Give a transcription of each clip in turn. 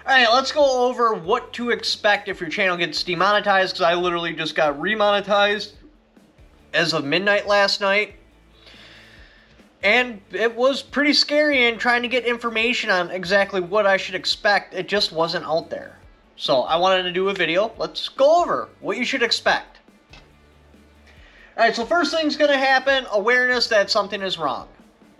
Alright, let's go over what to expect if your channel gets demonetized, because I literally just got remonetized as of midnight last night. And it was pretty scary, and trying to get information on exactly what I should expect, it just wasn't out there. So I wanted to do a video. Let's go over what you should expect. Alright, so first thing's going to happen, awareness that something is wrong.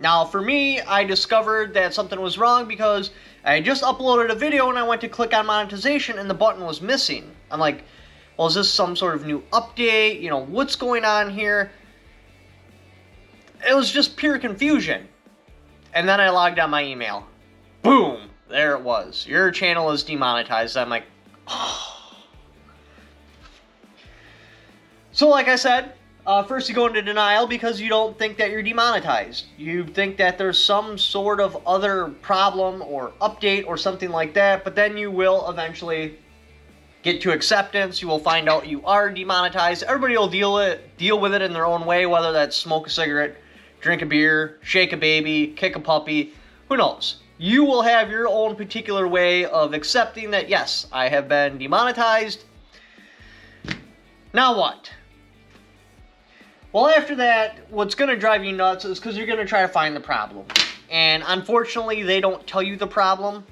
Now, for me, I discovered that something was wrong because I just uploaded a video and I went to click on monetization and the button was missing. I'm like, well, is this some sort of new update? You know, what's going on here? It was just pure confusion. And then I logged on my email. Boom! There it was. Your channel is demonetized. I'm like, oh. So like I said, first you go into denial because you don't think that you're demonetized. You think that there's some sort of other problem or update or something like that, but then you will eventually get to acceptance. You will find out you are demonetized. Everybody will deal with it in their own way, whether that's smoke a cigarette, drink a beer, shake a baby, kick a puppy, who knows. You will have your own particular way of accepting that, yes, I have been demonetized. Now what? Well, after that, what's going to drive you nuts is because you're going to try to find the problem. And unfortunately, they don't tell you the problem.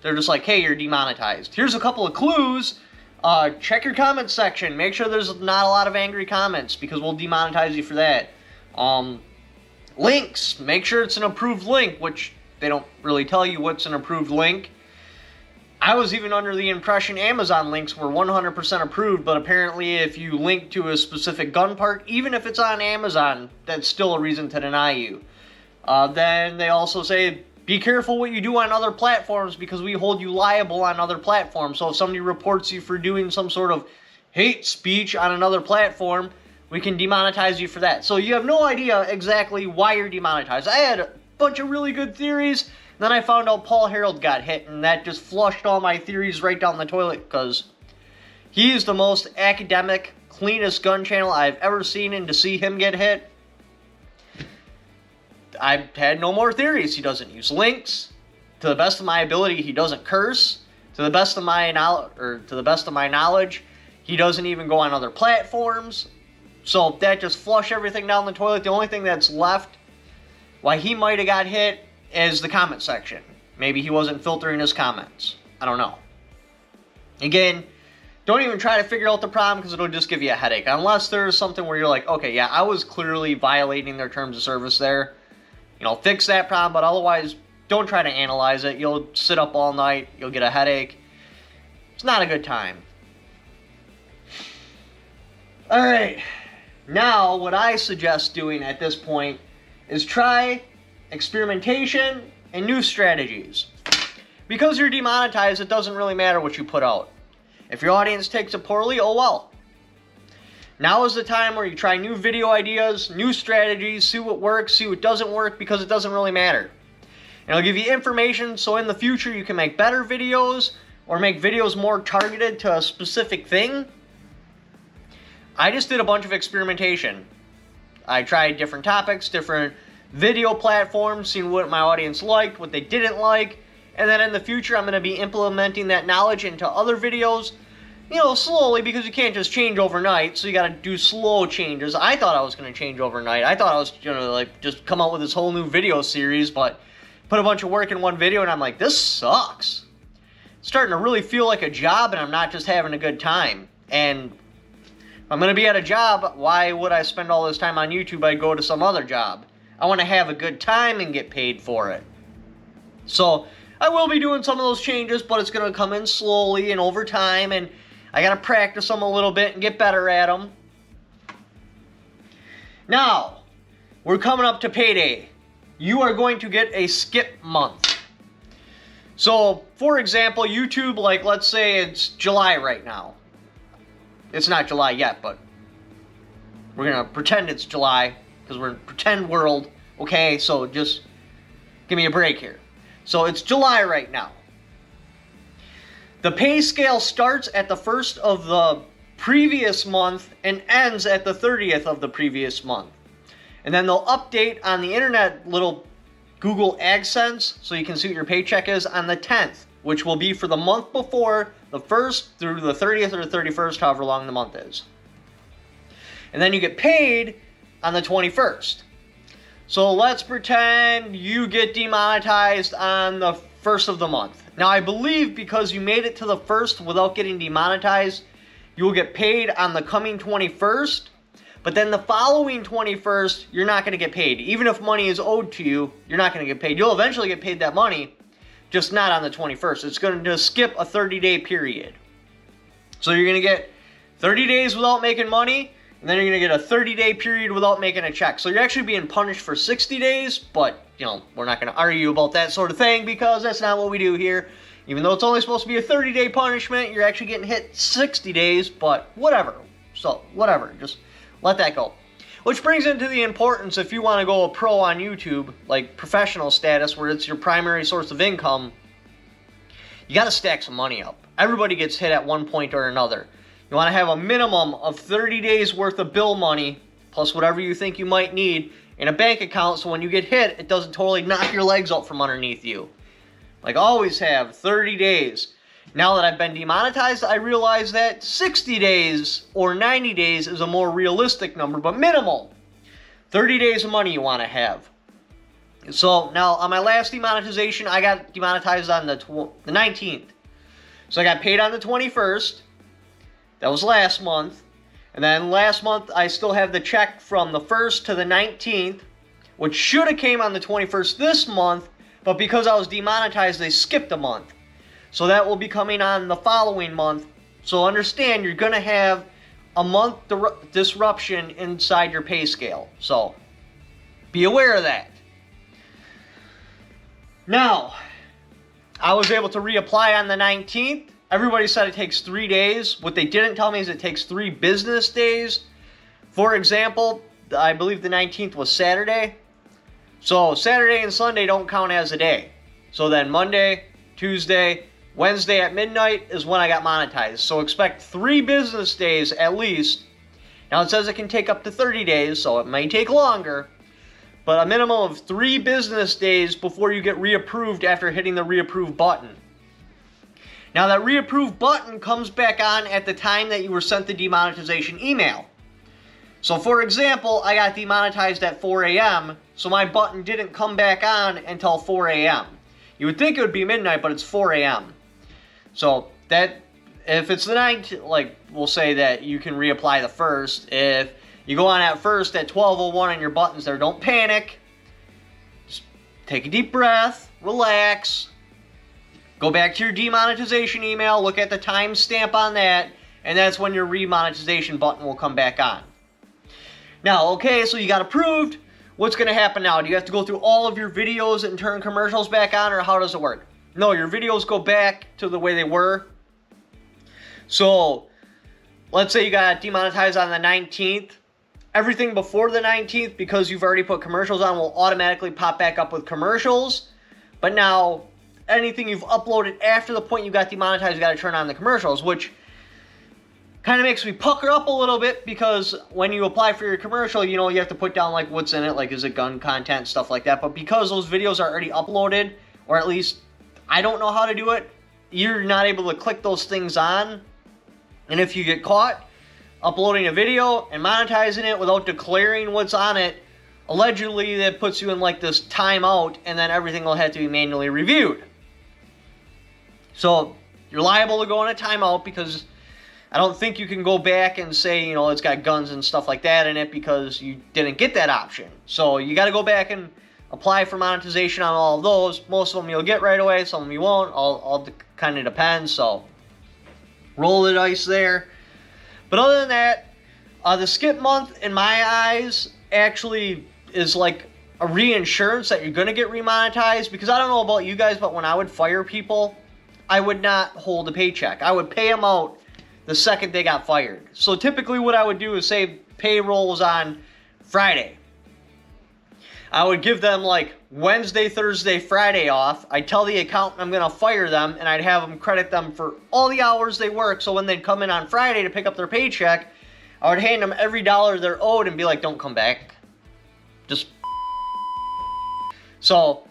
They're just like, hey, you're demonetized. Here's a couple of clues. Check your comments section. Make sure there's not a lot of angry comments because we'll demonetize you for that. Links. Make sure it's an approved link, which they don't really tell you what's an approved link. I was even under the impression Amazon links were 100% approved, but apparently if you link to a specific gun part, even if it's on Amazon, that's still a reason to deny you. Then they also say, be careful what you do on other platforms because we hold you liable on other platforms. So if somebody reports you for doing some sort of hate speech on another platform, we can demonetize you for that. So you have no idea exactly why you're demonetized. I had a bunch of really good theories. Then I found out Paul Harold got hit, and that just flushed all my theories right down the toilet, because he is the most academic, cleanest gun channel I've ever seen, and to see him get hit, I had no more theories. He doesn't use links. To the best of my ability, he doesn't curse. To the best of my knowledge, he doesn't even go on other platforms. So that just flushed everything down the toilet. The only thing that's left, why he might have got hit, is the comment section. Maybe he wasn't filtering his comments. I don't know. Again, don't even try to figure out the problem because it'll just give you a headache. Unless there's something where you're like, okay, yeah, I was clearly violating their terms of service there. You know, fix that problem, but otherwise, don't try to analyze it. You'll sit up all night. You'll get a headache. It's not a good time. Alright. Now, what I suggest doing at this point is try experimentation and new strategies. Because you're demonetized, it doesn't really matter what you put out. If your audience takes it poorly, oh well. Now is the time where you try new video ideas, new strategies, see what works, see what doesn't work, because it doesn't really matter. And it'll give you information so in the future you can make better videos or make videos more targeted to a specific thing. I just did a bunch of experimentation. I tried different topics, different video platforms, seeing what my audience liked, what they didn't like, and then in the future I'm going to be implementing that knowledge into other videos, you know, slowly, because you can't just change overnight, so you got to do slow changes. I thought I was going to change overnight. I thought I was going to, like, just come out with this whole new video series, but put a bunch of work in one video, and I'm like, this sucks. It's starting to really feel like a job, and I'm not just having a good time. And if I'm going to be at a job, why would I spend all this time on YouTube? I'd go to some other job. I want to have a good time and get paid for it. So I will be doing some of those changes, but it's going to come in slowly and over time, and I got to practice them a little bit and get better at them. Now, we're coming up to payday. You are going to get a skip month. So, for example, YouTube, like, let's say it's July right now. It's not July yet, but we're going to pretend it's July, because we're in a pretend world. Okay, so just give me a break here. So it's July right now. The pay scale starts at the 1st of the previous month and ends at the 30th of the previous month. And then they'll update on the internet little Google AdSense so you can see what your paycheck is on the 10th which will be for the month before the 1st through the 30th or the 31st, however long the month is. And then you get paid on the 21st. So let's pretend you get demonetized on the 1st of the month. Now I believe because you made it to the 1st without getting demonetized, you will get paid on the coming 21st. But then the following 21st, you're not going to get paid. Even if money is owed to you, you're not going to get paid. You'll eventually get paid that money, just not on the 21st. It's going to skip a 30-day period. So you're going to get 30 days without making money, and then you're going to get a 30-day period without making a check. So you're actually being punished for 60 days, but, you know, we're not going to argue about that sort of thing because that's not what we do here. Even though it's only supposed to be a 30-day punishment, you're actually getting hit 60 days, but whatever. So, whatever. Just let that go. Which brings into the importance if you want to go a pro on YouTube, like professional status, where it's your primary source of income, you got to stack some money up. Everybody gets hit at one point or another. You want to have a minimum of 30 days worth of bill money, plus whatever you think you might need, in a bank account, so when you get hit, it doesn't totally knock your legs out from underneath you. Like always have 30 days. Now that I've been demonetized, I realize that 60 days or 90 days is a more realistic number, but minimal. 30 days of money you want to have. So now on my last demonetization, I got demonetized on the 19th. So I got paid on the 21st. That was last month. And then last month, I still have the check from the 1st to the 19th, which should have came on the 21st this month, but because I was demonetized, they skipped a month. So that will be coming on the following month. So understand, you're going to have a month disruption inside your pay scale. So be aware of that. Now, I was able to reapply on the 19th. Everybody said it takes 3 days. What they didn't tell me is it takes 3 business days. For example, I believe the 19th was Saturday. So Saturday and Sunday don't count as a day. So then Monday, Tuesday, Wednesday at midnight is when I got monetized. So expect 3 business days at least. Now it says it can take up to 30 days, so it may take longer. But a minimum of 3 business days before you get reapproved after hitting the reapprove button. Now that reapprove button comes back on at the time that you were sent the demonetization email. So for example, I got demonetized at 4 a.m., so my button didn't come back on until 4 a.m. You would think it would be midnight, but it's 4 a.m. So that, if it's the 9th, like we'll say that you can reapply the 1st. If you go on at 1st at 12:01 and your button's there, don't panic. Just take a deep breath, relax. Go back to your demonetization email, look at the timestamp on that, and that's when your remonetization button will come back on. Now, okay, so you got approved. What's going to happen now? Do you have to go through all of your videos and turn commercials back on, or how does it work? No, your videos go back to the way they were. So, let's say you got demonetized on the 19th. Everything before the 19th, because you've already put commercials on, will automatically pop back up with commercials. But now, anything you've uploaded after the point you got demonetized, you got to turn on the commercials, which kind of makes me pucker up a little bit, because when you apply for your commercial, you know, you have to put down like what's in it, like is it gun content, stuff like that. But because those videos are already uploaded, or at least I don't know how to do it, you're not able to click those things on. And if you get caught uploading a video and monetizing it without declaring what's on it, allegedly that puts you in like this timeout, and then everything will have to be manually reviewed. So you're liable to go in a timeout, because I don't think you can go back and say, you know, it's got guns and stuff like that in it, because you didn't get that option. So you got to go back and apply for monetization on all of those. Most of them you'll get right away, some of them you won't. All kind of depends. So roll the dice there. But other than that, the skip month, in my eyes, actually is like a reinsurance that you're going to get remonetized. Because I don't know about you guys, but when I would fire people, I would not hold a paycheck. I would pay them out the second they got fired. So typically what I would do is say payroll was on Friday. I would give them like Wednesday, Thursday, Friday off. I'd tell the accountant I'm going to fire them, and I'd have them credit them for all the hours they work. So when they'd come in on Friday to pick up their paycheck, I would hand them every dollar they're owed and be like, don't come back. Just. So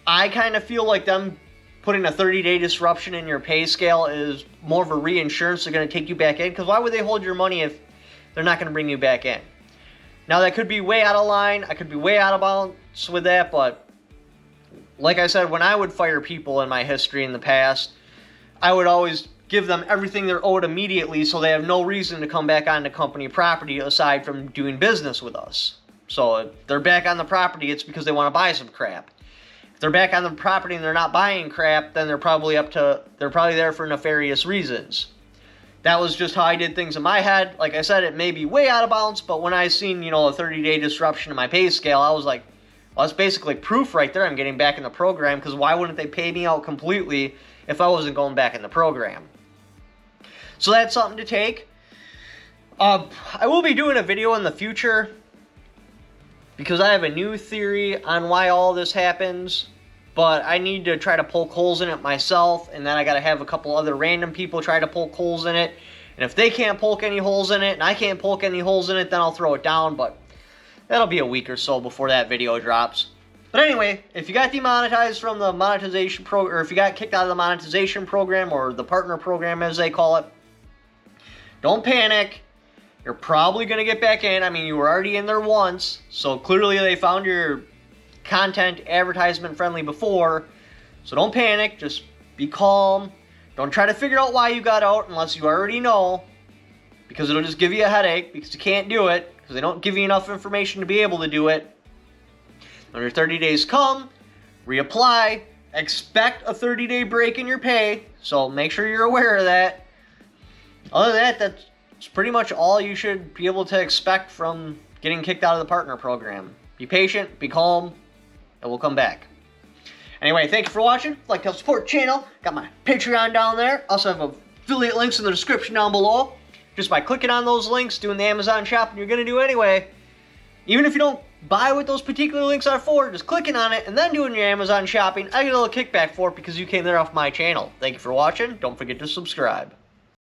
I kind of feel like them putting a 30-day disruption in your pay scale is more of a reinsurance they're going to take you back in, because why would they hold your money if they're not going to bring you back in? Now, that could be way out of line. I could be way out of bounds with that, but like I said, when I would fire people in my history in the past, I would always give them everything they're owed immediately so they have no reason to come back onto company property aside from doing business with us. So if they're back on the property, it's because they want to buy some crap. If they're back on the property and they're not buying crap, then they're probably there for nefarious reasons. That was just how I did things in my head. Like I said, it may be way out of bounds, but when I seen, a 30-day disruption in my pay scale, I was like, well, that's basically proof right there I'm getting back in the program, because why wouldn't they pay me out completely if I wasn't going back in the program? So that's something to take. I will be doing a video in the future because I have a new theory on why all this happens, but I need to try to poke holes in it myself, and then I got to have a couple other random people try to poke holes in it. And if they can't poke any holes in it, and I can't poke any holes in it, then I'll throw it down, but that'll be a week or so before that video drops. But anyway, if you got demonetized from the monetization program, or if you got kicked out of the monetization program, or the partner program as they call it, don't panic. You're probably going to get back in. I mean, you were already in there once, so clearly they found your content advertisement friendly before. So don't panic. Just be calm. Don't try to figure out why you got out unless you already know, because it'll just give you a headache because you can't do it, because they don't give you enough information to be able to do it. When your 30 days come, reapply. Expect a 30-day break in your pay, so make sure you're aware of that. Other than that, that's pretty much all you should be able to expect from getting kicked out of the partner program. Be patient, be calm, and we'll come back. Anyway, thank you for watching. If you'd like to help support the channel, got my Patreon down there. Also have affiliate links in the description down below. Just by clicking on those links, doing the Amazon shopping you're going to do anyway. Even if you don't buy what those particular links are for, just clicking on it and then doing your Amazon shopping, I get a little kickback for it because you came there off my channel. Thank you for watching. Don't forget to subscribe.